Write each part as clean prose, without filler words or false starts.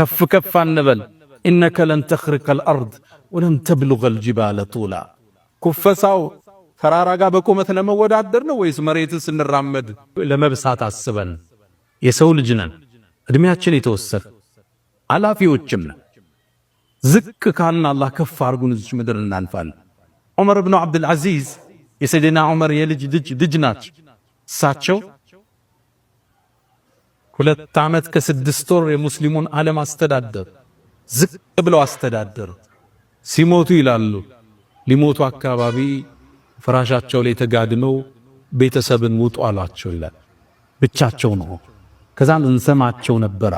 ከፍ ከፍ አንበል إنك لن تخرق الأرض ولن تبلغ الجبال طولا ኩፈሳው ተራራ ጋር በቁመት ለመወዳደር ነው ወይስ መሬትን ስንራመድ ለመብሳት አስበን? የሰው ልጅ ነን፣ እድሜያችን የተወሰነ አላፊዎችም ነን። ዝቅ ካልን አላህ ከፍ አድርጉን እዚህ ምድር እናልፋለን። ዑመር ኢብኑ አብዱል አዚዝ የሰይድና ዑመር የልጅ ልጅ ናቸው። እሳቸው 2 ዓመት ከ6 ወር የሙስሊሙን ዓለም አስተዳደሩ። ዝቅ ብለው አስተዳደሩ። ሲሞቱ ይላሉ ሊሞቱ አካባቢ ፍራሻቸው ላይ ተጋድመው ቤተሰብን ውጡ አሏቸው ይላል። ብቻቸው ነው። ከዛን እንሰማቸው ነበር።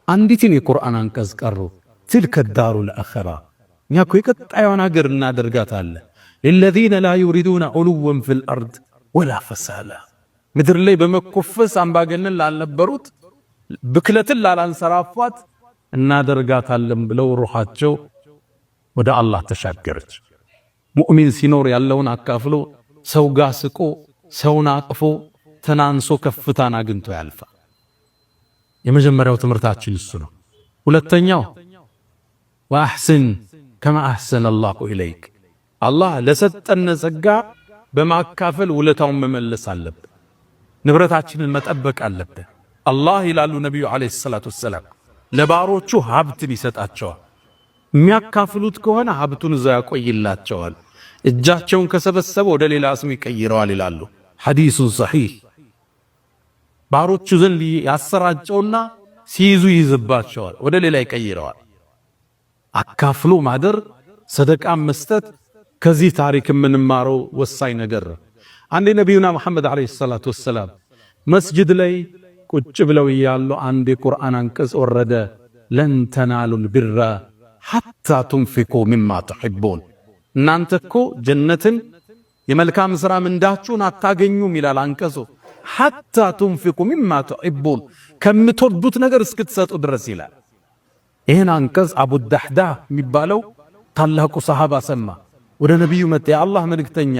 አንዲትን የቁርአን አንቀጽ ቀሩ። تلك الدار الآخرة እኛ እኮ የቀጣዩን ሀገር እናደርጋታለን للذين لا يريدون علوا في الأرض ولا فسادا ምድር ላይ በመኮፈስ አምባገነን ላልነበሩት ብክለትን ላላንሰራፋት እናደርጋታለን ብለው ሩሃቸው ወደ አላህ ተሻገረች። ሙእሚን ሲኖር ያለውን አካፍሎ ሰው ጋር ስቆ ሰውን አቅፎ ተናንሶ ከፍታን አግኝቶ ያልፋል። የመጀመሪያው ትምህርታችን እሱ ነው። ሁለተኛው ወአሕስን ከማ አሕሰነ አላሁ ኢለይክ አላህ ለሰጠን ጸጋ በማካፈል ውለታውን መመለስ አለብን። ንብረታችንን መጠበቅ አለብን። አላህ ይላሉ ነብዩ አለይሂ ሰላቱ ወሰላም ለባሮቹ ሀብትን ይሰጣቸዋል። የሚያካፍሉት ከሆነ ሀብቱን እዛ ያቆይላቸዋል። እጃቸውን ከሰበሰበ ወደ ሌላ ስም ይቀይረዋል ይላሉ። ሐዲሱን ሰሒህ። ባሮቹ ዘንድ ያሰራጨውና ሲይዙ ይዝባቸዋል፣ ወደ ሌላ ይቀይረዋል። አካፍሎ ማደር፣ ሰደቃ መስጠት ከዚህ ታሪክ የምንማረው ወሳኝ ነገር። አንድ ነብዩና መሐመድ አለይሂ ሰላቱ ወሰላም መስጂድ ላይ ቁጭ ብለው ያሉ አንድ የቁርአን አንቀጽ ወረደ። ለን ተናሉል ቢራ ሐታ ቱንፊቁ ሚማ ተሕቡን እናንተ እኮ ጀነትን የመልካም ሥራ ምንዳችሁን አታገኙም ይላል አንቀጹ። ሐታ ቱንፊቁ ሚማ ተሕቡን ከምትወዱት ነገር እስክትሰጡ ድረስ ይላል። ይህን አንቀጽ አቡ ዳህዳህ የሚባለው ታላቁ ሰሃባ ሰማ። ወደ ነቢዩ መጣ። የአላህ መልእክተኛ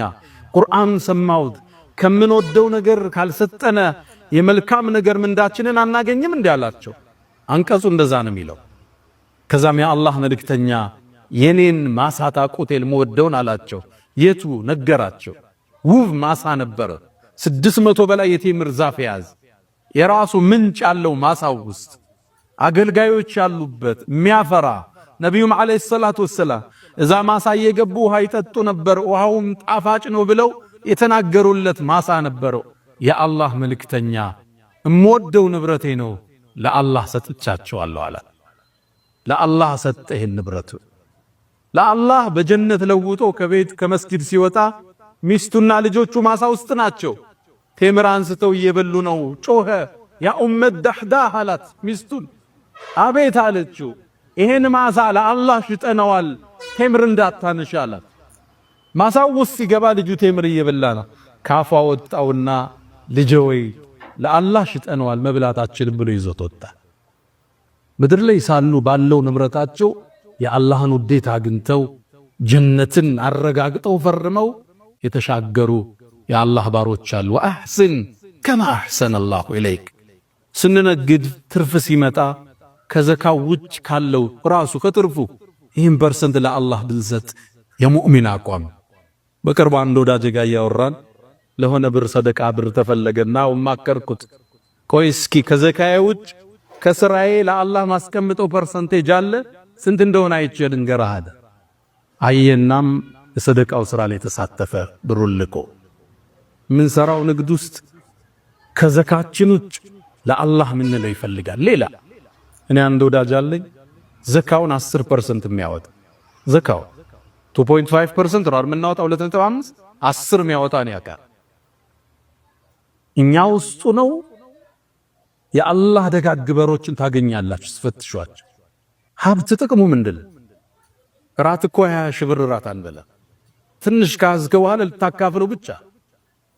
ቁርአኑን ሰማሁት፣ ከምንወደው ነገር ካልሰጠነ የመልካም ነገር ምንዳችንን አናገኝም እንዲህ አላቸው። አንቀጹ እንደዛ ነው የሚለው። ከዛም የአላህ መልእክተኛ የኔን ማሳ ታውቁት የምወደውን አላቸው። የቱ ነገራቸው። ውብ ማሳ ነበረ። 600 በላይ የቴምር ዛፍ ያዝ፣ የራሱ ምንጭ ያለው ማሳው ውስጥ አገልጋዮች ያሉበት የሚያፈራ። ነቢዩም አለይሂ ሰላቱ ወሰላም እዛ ማሳ እየገቡ ውሃ ይጠጡ ነበር። ውሃውም ጣፋጭ ነው ብለው የተናገሩለት ማሳ ነበረው። የአላህ መልእክተኛ እምወደው ንብረቴ ነው ለአላህ ሰጥቻቸዋለሁ አለ። ለአላህ ሰጠ ይሄን ንብረቱ ለአላህ በጀነት ለውጦ ከቤት ከመስጊድ ሲወጣ ሚስቱና ልጆቹ ማሳ ውስጥ ናቸው። ቴምር አንስተው እየበሉ ነው። ጮኸ። ያ ኡመት ዳህዳህ አላት ሚስቱን። አቤት አለችው። ይሄን ማሳ ለአላህ ሽጠነዋል፣ ቴምር እንዳታነሽ አላት። ማሳው ውስጥ ሲገባ ልጁ ቴምር እየበላ ነው። ካፏ ወጣውና ልጄ ወይ ለአላህ ሽጠነዋል መብላታችንን ብሎ ይዞት ወጣ። ምድር ላይ ሳሉ ባለው ንብረታቸው የአላህን ውዴታ አግኝተው ጀነትን አረጋግጠው ፈርመው የተሻገሩ የአላህ ባሮች አሉ። ወአሕስን ከማ አሕሰነ አላሁ ኢለይክ ስንነግድ ትርፍ ሲመጣ ከዘካው ውጭ ካለው ራሱ ከትርፉ ይህን ፐርሰንት ለአላህ ብንሰጥ የሙእሚን አቋም። በቅርቡ አንድ ወዳጄ ጋር እያወራን ለሆነ ብር ሰደቃ ብር ተፈለገና ወማከርኩት። ቆይ እስኪ ከዘካዬ ውጭ ከስራዬ ለአላህ ማስቀምጠው ፐርሰንቴጅ አለ ስንት እንደሆነ አይቼ ልንገርህ አለ። አየናም የሰደቃው ስራ ላይ ተሳተፈ። ብሩን ልኮ ምን ሰራው ንግድ ውስጥ ከዘካችን ውጭ ለአላህ ምን ነው ይፈልጋል። ሌላ እኔ አንድ ወዳጅ አለኝ ዘካውን 10% የሚያወጣ ዘካው 2.5% ነው የምናወጣው 2.5 10 የሚያወጣ ነው ያቃ እኛ ውስጡ ነው። የአላህ ደጋግበሮችን ታገኛላችሁ ስፈትሿቸው። ሀብት ጥቅሙ ምንድነው? ራት እኮ 20 ሺህ ብር ራት አንበላ። ትንሽ ካዝከው በኋላ ልታካፍለው ብቻ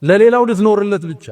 ለሌላው ልትኖርለት ብቻ